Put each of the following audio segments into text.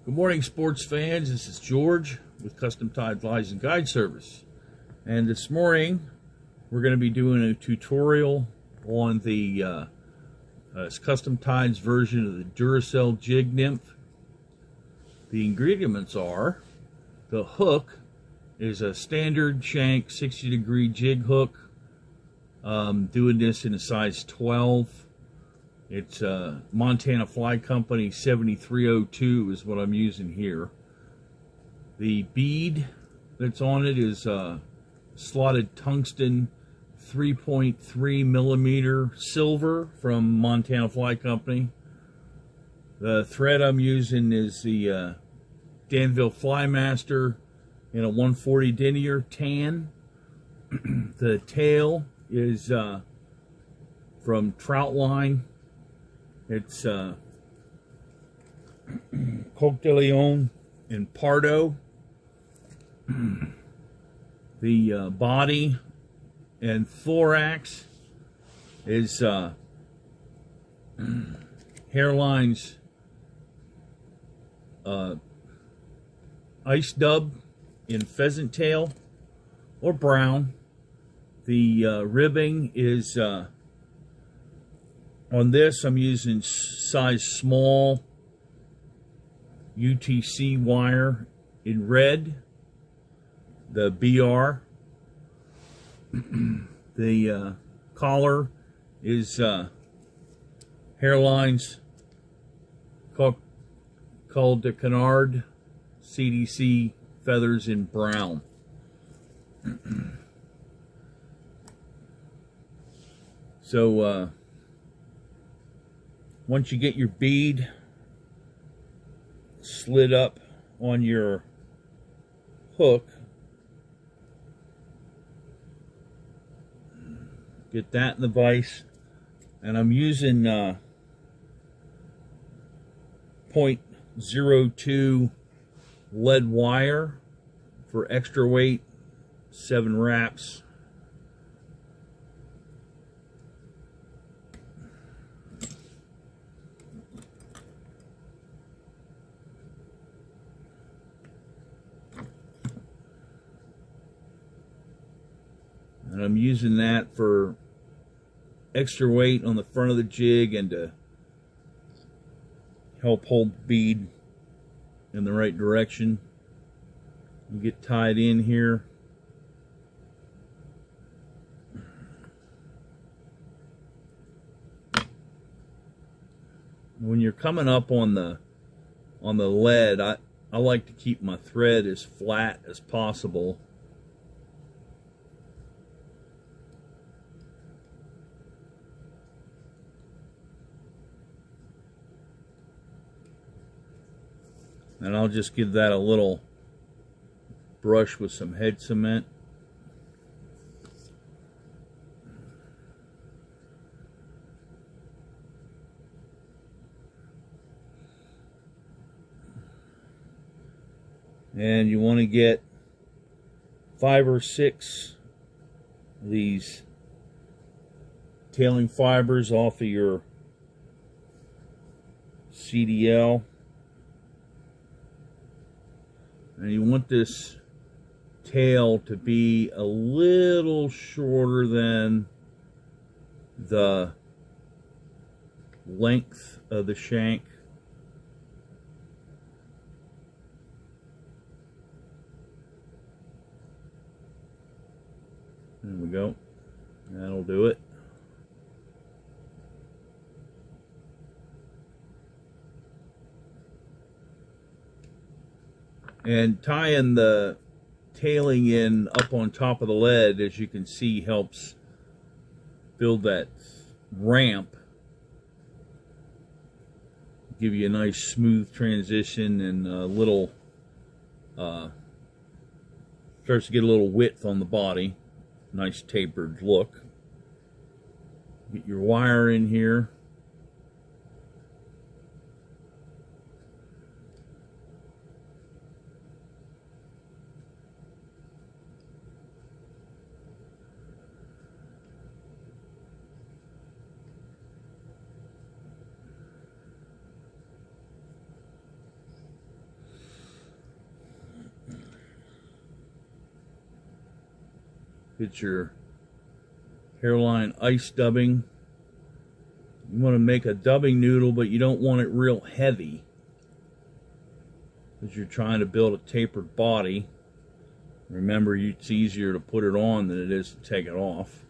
Good morning, sports fans. This is George with Custom Tied Flies and Guide Service. And this morning, we're going to be doing a tutorial on the Custom Tied's version of the Duracell Jig Nymph. The ingredients are, the hook is a standard shank 60-degree jig hook. Doing this in a size 12. It's Montana Fly Company 7302 is what I'm using here. The bead that's on it is slotted tungsten 3.3 millimeter silver from Montana Fly Company. The thread I'm using is the Danville Flymaster in a 140 denier tan. The tail is from Troutline. It's Coq de Leon and Pardo. The body and thorax is Hareline's ice dub in pheasant tail or brown. The ribbing is on this, I'm using size small UTC wire in red, the BR. The collar is Hareline's called the Canard CDC feathers in brown. So once you get your bead slid up on your hook, get that in the vise, and I'm using .02 lead wire for extra weight, 7 wraps. And I'm using that for extra weight on the front of the jig and to help hold the bead in the right direction. You get tied in here. When you're coming up on the lead, I like to keep my thread as flat as possible. And I'll just give that a little brush with some head cement. And you want to get 5 or 6 of these tailing fibers off of your CDL. And you want this tail to be a little shorter than the length of the shank. There we go. That'll do it. And tying the tailing in up on top of the lead, as you can see, helps build that ramp, give you a nice smooth transition and a little, starts to get a little width on the body, nice tapered look. Get your wire in here. Get your Hareline ice dubbing. You want to make a dubbing noodle, but you don't want it real heavy, because you're trying to build a tapered body. Remember, it's easier to put it on than it is to take it off.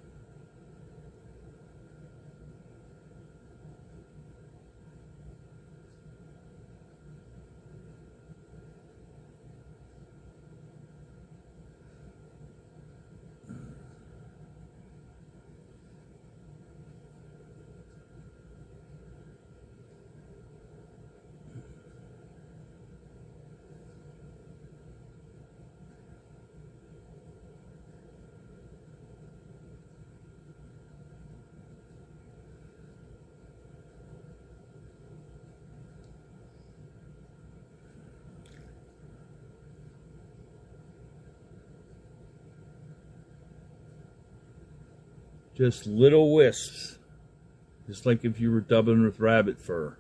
Just little wisps, just like if you were dubbing with rabbit fur.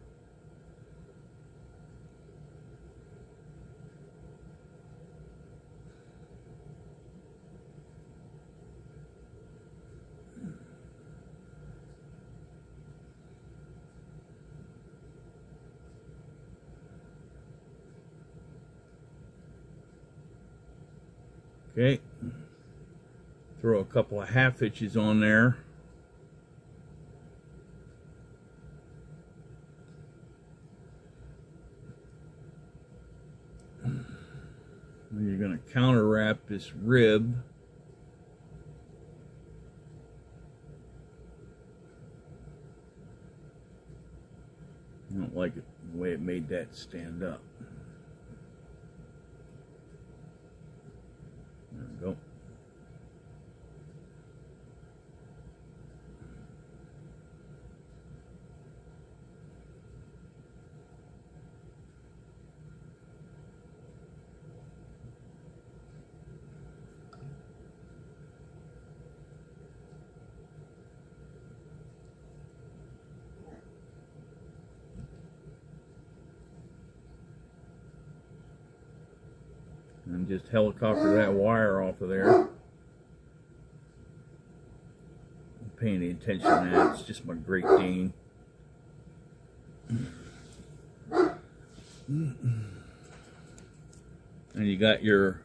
Okay. Throw a couple of half hitches on there. And you're going to counter wrap this rib. I don't like it the way it made that stand up. There we go. And just helicopter that wire off of there. I'm paying any attention to that. It's just my Great Dane. And you got your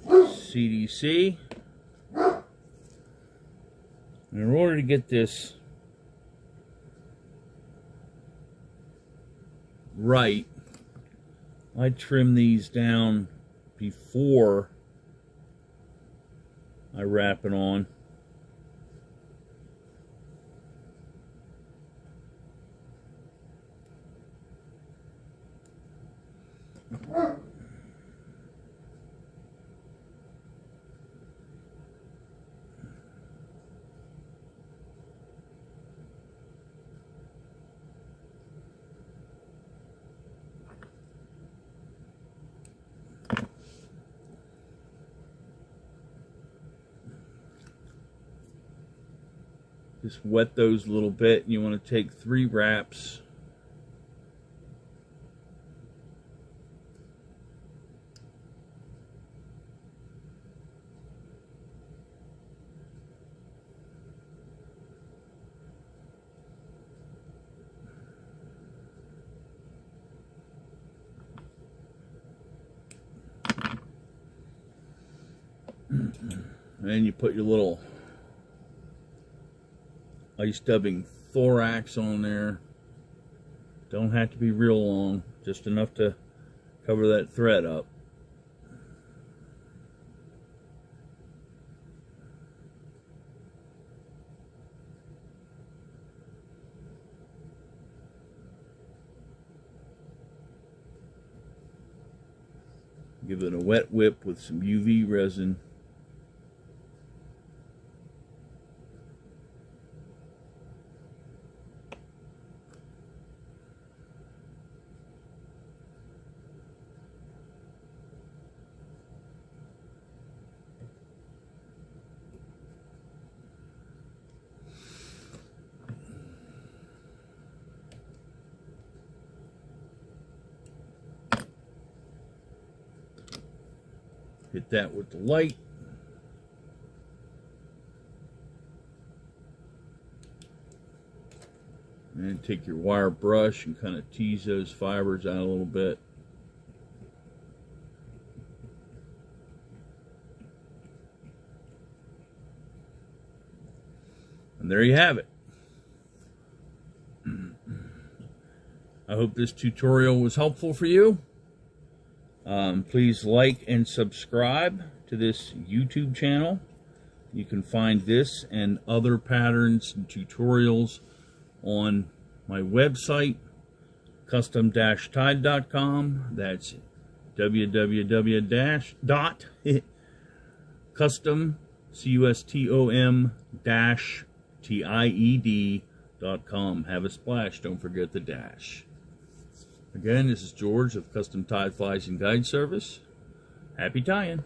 CDC. And in order to get this right, I trim these down before I wrap it on. Just wet those a little bit, and you want to take 3 wraps. And you put your little ice dubbing thorax on there. Don't have to be real long, just enough to cover that thread up. Give it a wet whip with some UV resin. Hit that with the light. And take your wire brush and kind of tease those fibers out a little bit. And there you have it. I hope this tutorial was helpful for you. Please like and subscribe to this YouTube channel. You can find this and other patterns and tutorials on my website, custom-tide.com. That's www.custom-tied.com. Have a splash. Don't forget the dash. Again, this is George of Custom Tide Flies and Guide Service. Happy tying.